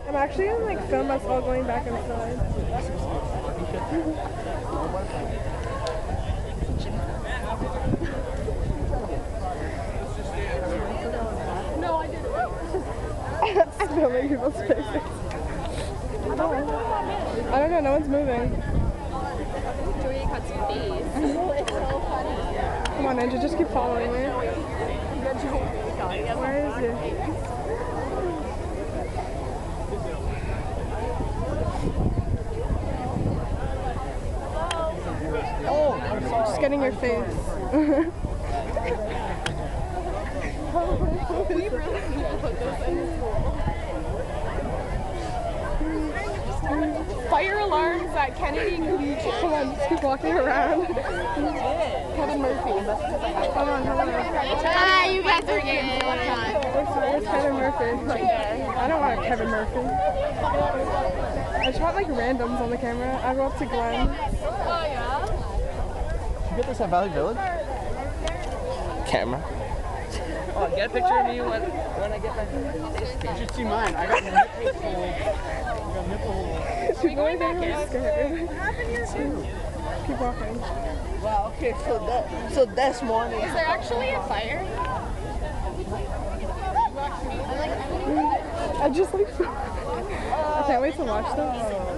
I'm actually gonna like film us all going back inside. No, I didn't. I'm filming people's faces. I don't know, no one's moving. Joey cuts your face. It's so funny. Come on, Ninja, just keep following me. Where is he? Just getting your face. We really need to put this in school. Fire alarms at Kennedy Collegiate. Come on, just keep walking around. Kevin Murphy. Come on. Hi, you got 3 games at one time. Where's Kevin Murphy? I don't want a Kevin Murphy. I just want like randoms on the camera. I go up to Glenn. Oh, yeah? Did you get this at Valley Village? Camera. Oh, get a picture of me when I get my face You cam. should see mine. I got nipples full. I got nipple holes. Keep going back in. Keep walking. Wow, okay, so this morning. Is there actually a fire? I just like. I can't wait to watch this.